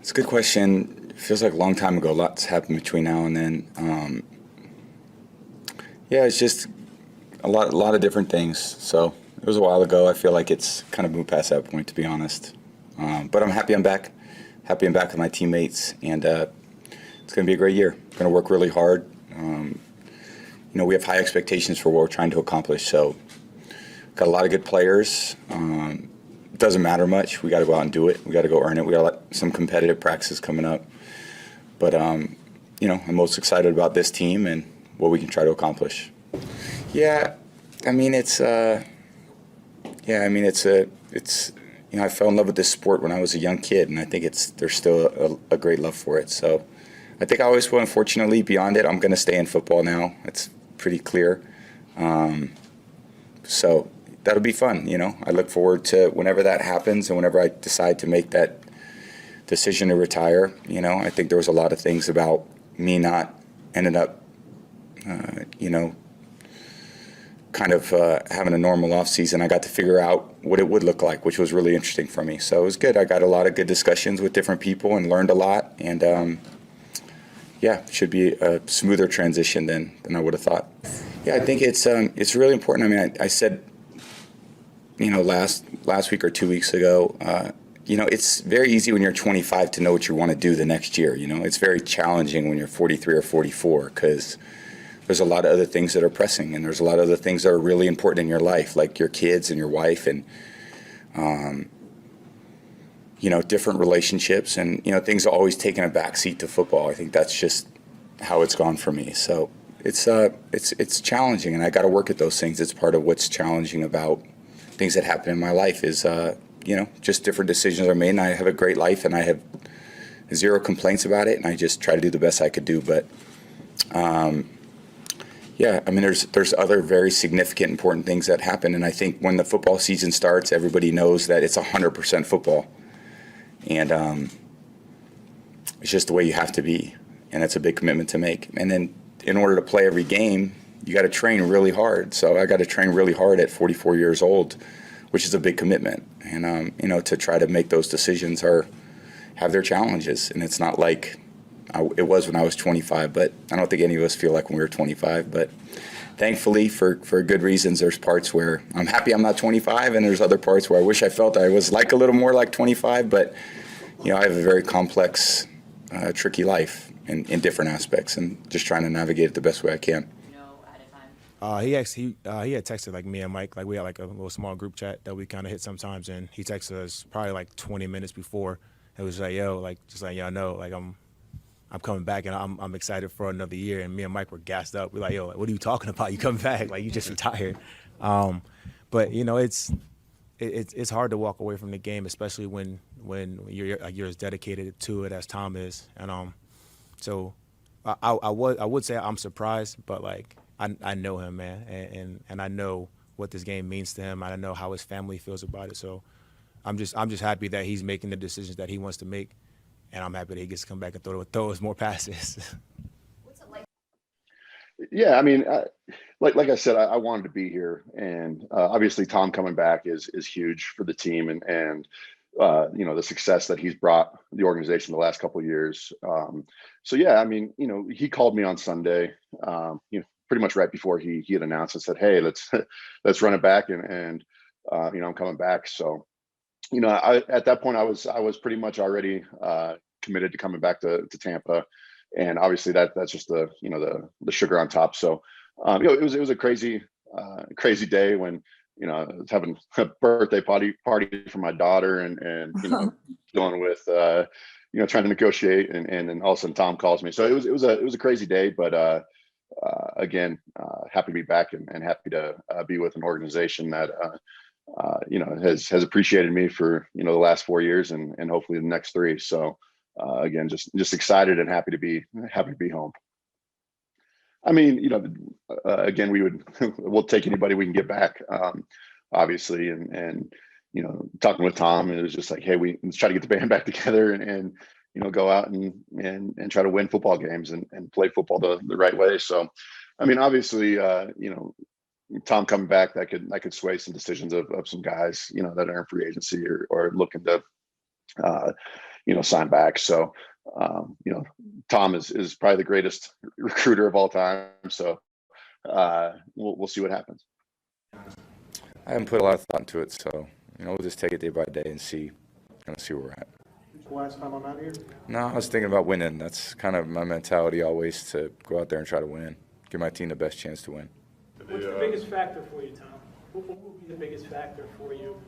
It's a good question. It feels like a long time ago. Lots happened between now and then. Yeah, it's just a lot of different things. So it was a while ago. I feel like it's kind of moved past that point, to be honest. But I'm happy I'm back. Happy I'm back with my teammates, and it's going to be a great year. Going to work really hard. We have high expectations for what we're trying to accomplish. So got a lot of good players. It doesn't matter much. We got to go out and do it. We got to go earn it. We got some competitive practices coming up. But I'm most excited about this team and what we can try to accomplish. Yeah, I mean it's I fell in love with this sport when I was a young kid, and I think there's still a great love for it. So I think I always will. Unfortunately, beyond it, I'm going to stay in football now. It's pretty clear. So that'll be fun. I look forward to whenever that happens and whenever I decide to make that decision to retire. I think there was a lot of things about me not ended up, kind of having a normal off season. I got to figure out what it would look like, which was really interesting for me. So it was good. I got a lot of good discussions with different people and learned a lot. And yeah, should be a smoother transition than I would have thought. Yeah, I think it's really important. I mean, I said, last week or 2 weeks ago, it's very easy when you're 25 to know what you want to do the next year. It's very challenging when you're 43 or 44 because there's a lot of other things that are pressing, and there's a lot of other things that are really important in your life, like your kids and your wife, and different relationships, and things are always taking a back seat to football. I think that's just how it's gone for me. So it's challenging, and I got to work at those things. It's part of what's challenging about things that happen in my life is just different decisions are made, and I have a great life, and I have zero complaints about it, and I just try to do the best I could do. But yeah, I mean, there's other very significant, important things that happen, and I think when the football season starts, everybody knows that it's 100% football, and it's just the way you have to be, and it's a big commitment to make. And then in order to play every game, you got to train really hard. So I got to train really hard at 44 years old, which is a big commitment, and to try to make those decisions have their challenges, and it's not like it was when I was 25, but I don't think any of us feel like when we were 25. But thankfully, for good reasons, there's parts where I'm happy I'm not 25, and there's other parts where I wish I felt I was like a little more like 25. But I have a very complex, tricky life in different aspects, and just trying to navigate it the best way I can. He had texted like me and Mike, like we had like a little small group chat that we kind of hit sometimes, and he texted us probably like 20 minutes before. It was like, yo, like just like y'all know, like I'm coming back, and I'm excited for another year. And me and Mike were gassed up. We're like, yo, what are you talking about? You coming back? Like you just retired. But it's hard to walk away from the game, especially when you're as dedicated to it as Tom is. And so I would say I'm surprised, but like I know him, man, and I know what this game means to him. I know how his family feels about it. So I'm just happy that he's making the decisions that he wants to make, and I'm happy that he gets to come back and throw us more passes. Yeah, I mean, like I said, I wanted to be here, and obviously Tom coming back is huge for the team, and the success that he's brought the organization the last couple of years. So yeah, I mean, he called me on Sunday, pretty much right before he had announced and said, "Hey, let's let's run it back," and I'm coming back. So at that point, I was pretty much already committed to coming back to Tampa, and obviously that's just the sugar on top. So it was a crazy day when I was having a birthday party for my daughter, and dealing with trying to negotiate, and then all of a sudden Tom calls me. So it was a crazy day, but again, happy to be back, and happy to be with an organization that has appreciated me for the last 4 years, and hopefully the next three. So again, just excited and happy to be home. I mean, again, we'll take anybody we can get back, obviously, and talking with Tom, it was just like, hey, let's try to get the band back together, and go out and try to win football games, and play football the right way. So, I mean, obviously, Tom coming back, that could sway some decisions of some guys, that are in free agency, or looking to sign back. So, Tom is probably the greatest recruiter of all time. So we'll see what happens. I haven't put a lot of thought into it, so we'll just take it day by day and see where we're at. Last time I'm out here? No, I was thinking about winning. That's kind of my mentality always, to go out there and try to win, give my team the best chance to win. What's the biggest factor for you, Tom? What will be the biggest factor for you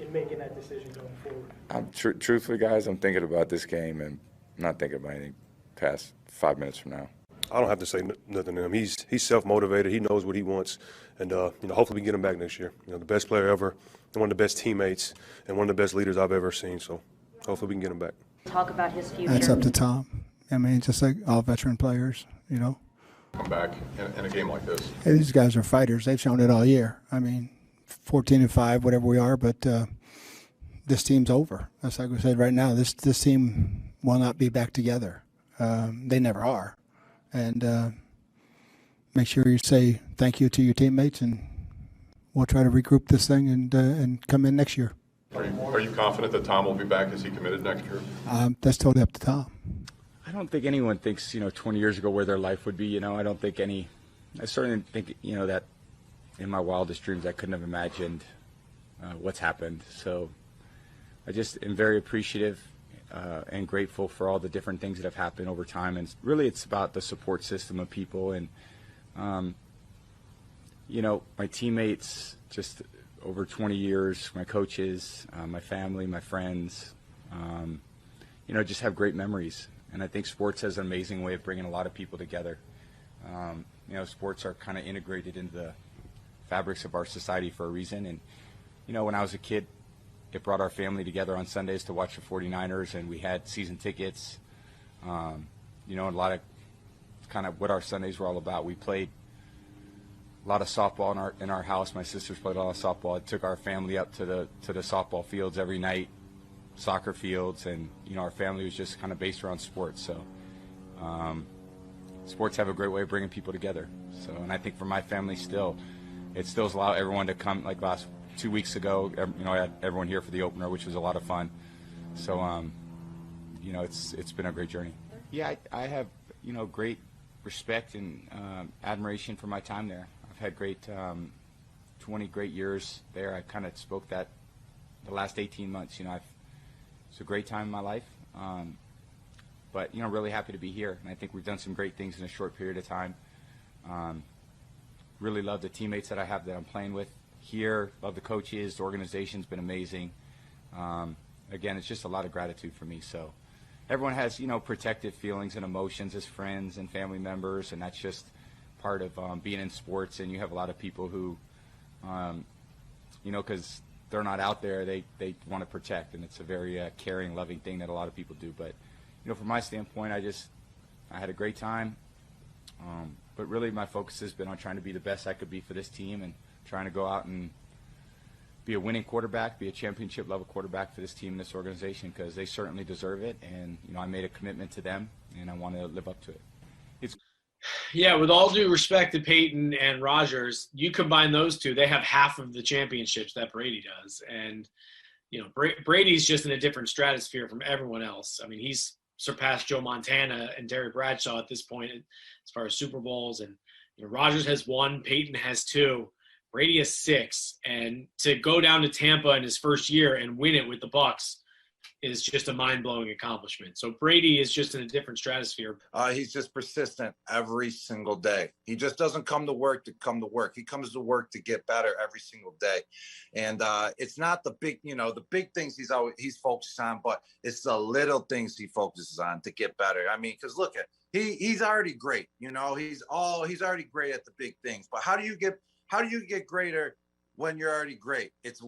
in making that decision going forward? Truthfully, guys, I'm thinking about this game, and I'm not thinking about anything past 5 minutes from now. I don't have to say nothing to him. He's self-motivated. He knows what he wants, and hopefully we can get him back next year. The best player ever, one of the best teammates, and one of the best leaders I've ever seen. So hopefully we can get him back. Talk about his future. That's up to Tom. I mean, just like all veteran players, Come back in a game like this. Hey, these guys are fighters. They've shown it all year. I mean, 14-5, whatever we are, but this team's over. That's like we said right now. This team will not be back together. They never are. And make sure you say thank you to your teammates, and we'll try to regroup this thing and come in next year. Are you confident that Tom will be back? Is he committed next year? That's totally up to Tom. I don't think anyone thinks, 20 years ago where their life would be. I don't think I certainly think, that in my wildest dreams I couldn't have imagined what's happened. So I just am very appreciative and grateful for all the different things that have happened over time. And really it's about the support system of people and, my teammates, just over 20 years, my coaches, my family, my friends, just have great memories. And I think sports has an amazing way of bringing a lot of people together. Sports are kind of integrated into the fabrics of our society for a reason. And, when I was a kid, it brought our family together on Sundays to watch the 49ers, and we had season tickets. A lot of kind of what our Sundays were all about. We played a lot of softball in our house. My sisters played a lot of softball. It took our family up to the softball fields every night, soccer fields, and our family was just kind of based around sports. So sports have a great way of bringing people together. So, and I think for my family it still allows everyone to come. Like last 2 weeks ago, I had everyone here for the opener, which was a lot of fun. So it's been a great journey. Yeah, I have great respect and admiration for my time there. I've had great 20 great years there. I kind of spoke that the last 18 months. It's a great time in my life, but really happy to be here, and I think we've done some great things in a short period of time. Really love the teammates that I have that I'm playing with here. Love the coaches. The organization's been amazing. Again, it's just a lot of gratitude for me. So everyone has protective feelings and emotions as friends and family members, and that's just part of being in sports. And you have a lot of people who, because they're not out there, they want to protect, and it's a very caring, loving thing that a lot of people do. But from my standpoint, I had a great time, but really my focus has been on trying to be the best I could be for this team and trying to go out and be a winning quarterback, be a championship level quarterback for this team and this organization, because they certainly deserve it. And I made a commitment to them, and I want to live up to it. Yeah, with all due respect to Peyton and Rodgers, you combine those two, they have half of the championships that Brady does. And, Brady's just in a different stratosphere from everyone else. I mean, he's surpassed Joe Montana and Terry Bradshaw at this point as far as Super Bowls. And Rodgers has 1, Peyton has 2, Brady has 6. And to go down to Tampa in his first year and win it with the Bucs is just a mind-blowing accomplishment. So Brady is just in a different stratosphere. He's just persistent every single day. He just doesn't come to work to come to work. He comes to work to get better every single day. And it's not the big, the big things he's focused on, but it's the little things he focuses on to get better. I mean, because look at he's already great. He's already great at the big things. But how do you get greater when you're already great? It's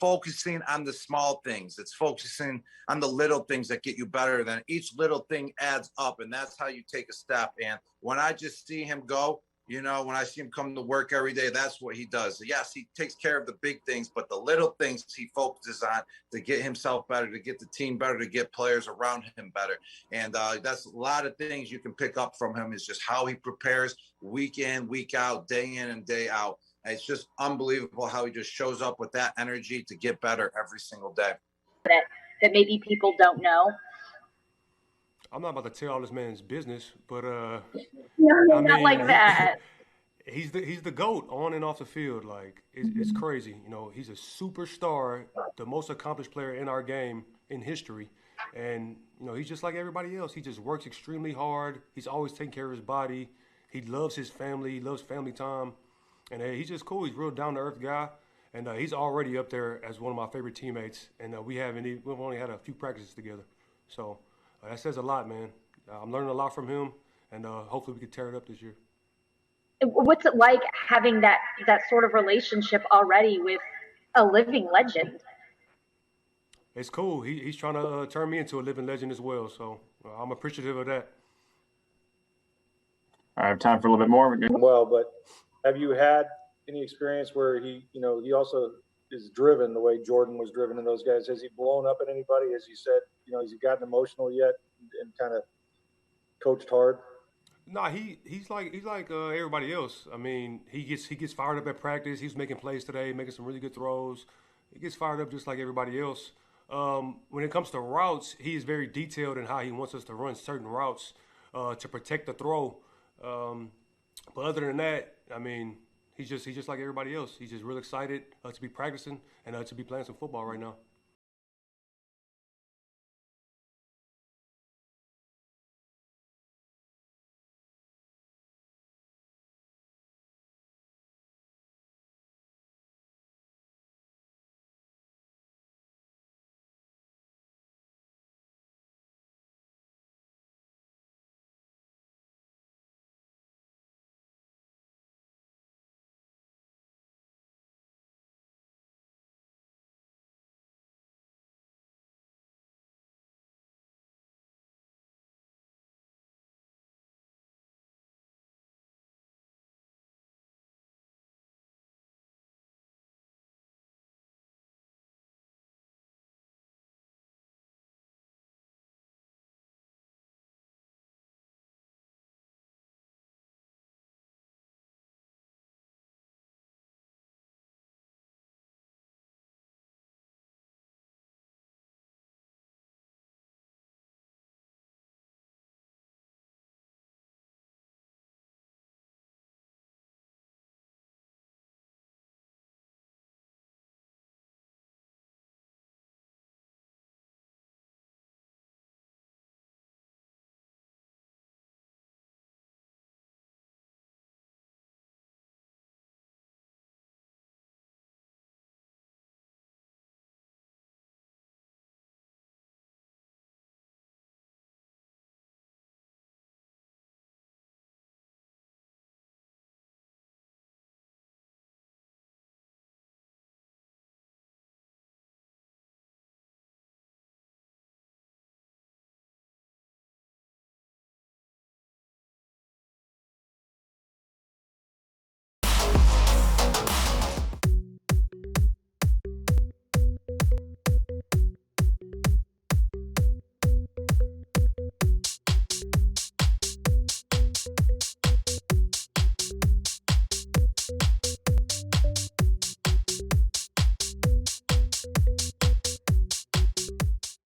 focusing on the small things. It's focusing on the little things that get you better. Then each little thing adds up, and that's how you take a step. And when I just see him go, when I see him come to work every day, that's what he does. Yes, he takes care of the big things, but the little things he focuses on to get himself better, to get the team better, to get players around him better. And that's a lot of things you can pick up from him, is just how he prepares week in, week out, day in and day out. It's just unbelievable how he just shows up with that energy to get better every single day. That maybe people don't know. I'm not about to tear all this man's business, but No, I not mean, like that. he's the GOAT on and off the field. Like it's crazy. You know, he's a superstar, the most accomplished player in our game in history, and you know he's just like everybody else. He just works extremely hard. He's always taking care of his body. He loves his family. He loves family time, and he's just cool. He's a real down to earth guy, and he's already up there as one of my favorite teammates. And we've only had a few practices together, so that says a lot, man. I'm learning a lot from him, and hopefully we can tear it up this year. What's it like having that sort of relationship already with a living legend? It's cool. He's trying to turn me into a living legend as well, so I'm appreciative of that. I have time for a little bit more. Well, but have you had any experience where he also is driven the way Jordan was driven in those guys? Has he blown up at anybody? As you said, has he gotten emotional yet and kind of coached hard? Nah, he's like everybody else. I mean, he gets fired up at practice. He's making plays today, making some really good throws. He gets fired up just like everybody else. When it comes to routes, he is very detailed in how he wants us to run certain routes to protect the throw. But other than that, I mean, he's just like everybody else. He's just real excited to be practicing and to be playing some football right now.